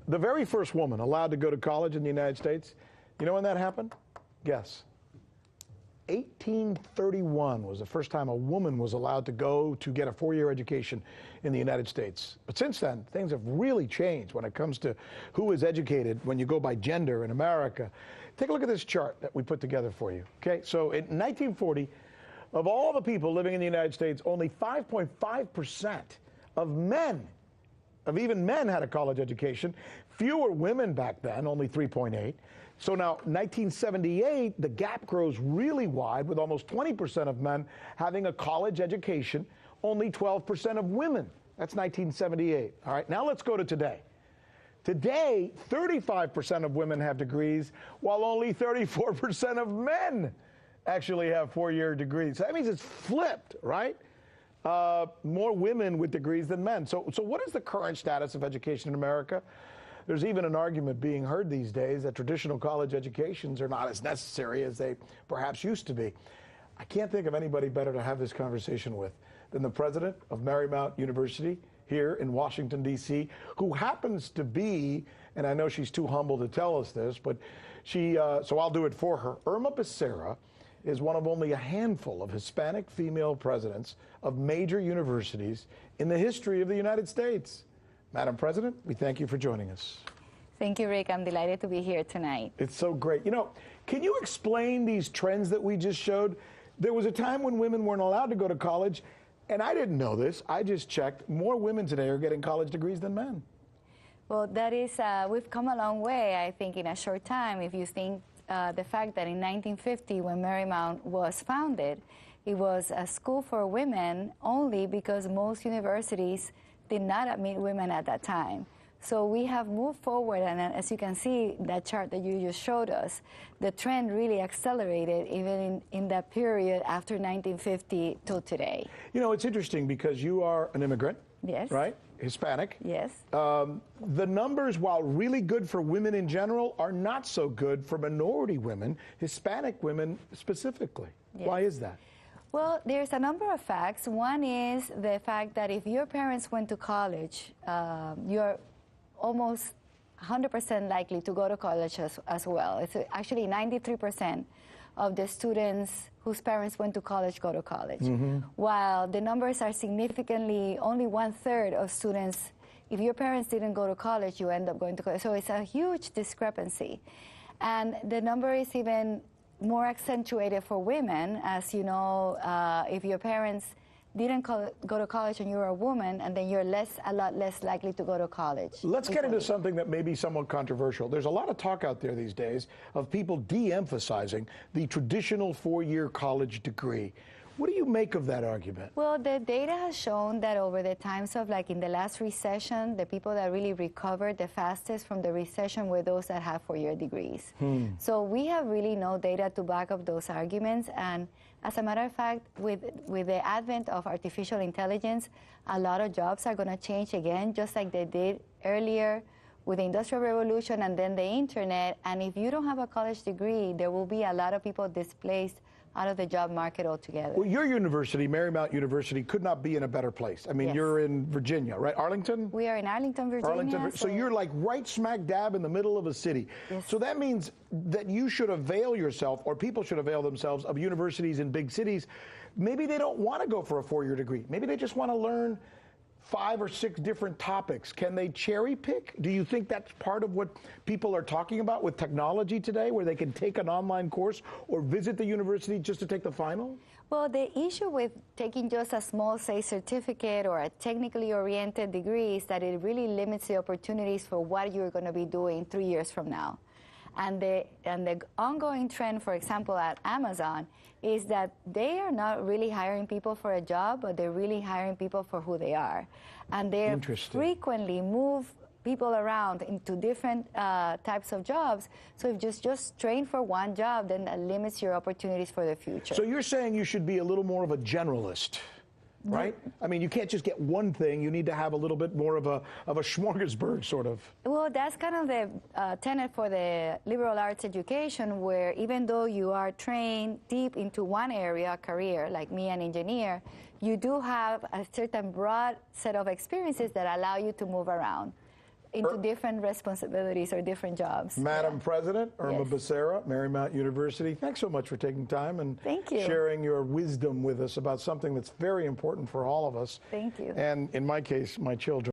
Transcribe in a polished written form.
The very first woman allowed to go to college in the United States, you know when that happened? Guess. 1831 was the first time a woman was allowed to go to get a four-year education in the United States. But since then, things have really changed when it comes to who is educated when you go by gender in America. Take a look at this chart that we put together for you. Okay, so in 1940, of all the people living in the United States, only 5.5% of even men had a college education. Fewer women back then, only 3.8. So now, 1978, the gap grows really wide with almost 20% of men having a college education, only 12% of women. That's 1978. All right, now let's go to today. Today, 35% of women have degrees, while only 34% of men actually have four-year degrees. So that means it's flipped, right? More women with degrees than men. So what is the current status of education in America? There's even an argument being heard these days that traditional college educations are not as necessary as they perhaps used to be. I can't think of anybody better to have this conversation with than the president of Marymount University here in Washington, D.C., who happens to be, and I know she's too humble to tell us this, but so I'll do it for her. Irma Becerra is one of only a handful of Hispanic female presidents of major universities in the history of the United States. Madam President, we thank you for joining us. Thank you, Rick. I'm delighted to be here tonight. It's so great. You know, can you explain these trends that we just showed? There was a time when women weren't allowed to go to college, and I didn't know this. I just checked. More women today are getting college degrees than men. Well, that is, we've come a long way, I think, in a short time. If you think the fact that in 1950, when Marymount was founded, it was a school for women only because most universities did not admit women at that time. So we have moved forward, and as you can see, that chart that you just showed us, the trend really accelerated even in that period after 1950 till today. You know, it's interesting because you are an immigrant. Yes. Right? Hispanic. Yes. The numbers, while really good for women in general, are not so good for minority women, Hispanic women specifically. Yes. Why is that? Well, there's a number of facts. One is the fact that if your parents went to college, you're almost 100% likely to go to college as well. It's actually 93% of the students whose parents went to college go to college. Mm-hmm. While the numbers are significantly, only 1/3 of students, if your parents didn't go to college, you end up going to college. So it's a huge discrepancy. And the number is even more accentuated for women, as you know, if your parents didn't go to college and you're a woman, and then you're a lot less likely to go to college. Let's get into something that may be somewhat controversial. There's a lot of talk out there these days of people de-emphasizing the traditional four-year college degree. What do you make of that argument? Well, the data has shown that over the times of, like in the last recession, the people that really recovered the fastest from the recession were those that have four-year degrees. So we have really no data to back up those arguments. And as a matter of fact, with the advent of artificial intelligence, a lot of jobs are going to change again, just like they did earlier with the Industrial Revolution and then the Internet. And if you don't have a college degree, there will be a lot of people displaced out of the job market altogether. Well, your university, Marymount University, could not be in a better place. I mean, yes. You're in Virginia, right? Arlington? We are in Arlington, Virginia. So you're like right smack dab in the middle of a city. Yes. So that means that you should avail yourself, or people should avail themselves of universities in big cities. Maybe they don't want to go for a four-year degree. Maybe they just want to learn 5 or 6 different topics. Can they cherry pick? Do you think that's part of what people are talking about with technology today, where they can take an online course or visit the university just to take the final? Well, the issue with taking just a small, say, certificate or a technically oriented degree is that it really limits the opportunities for what you're going to be doing 3 years from now. And the ongoing trend, for example, at Amazon, is that they are not really hiring people for a job, but they're really hiring people for who they are. And they frequently move people around into different types of jobs. So if you just train for one job, then that limits your opportunities for the future. So you're saying you should be a little more of a generalist, right? I mean, you can't just get one thing. You need to have a little bit more of a smorgasbord, sort of. Well, that's kind of the tenet for the liberal arts education, where even though you are trained deep into one area, career, like me, an engineer, you do have a certain broad set of experiences that allow you to move around. into different responsibilities or different jobs. Madam President, Irma Yes. Becerra, Marymount University, thanks so much for taking time and Thank you. sharing your wisdom with us about something that's very important for all of us. Thank you. And in my case, my children.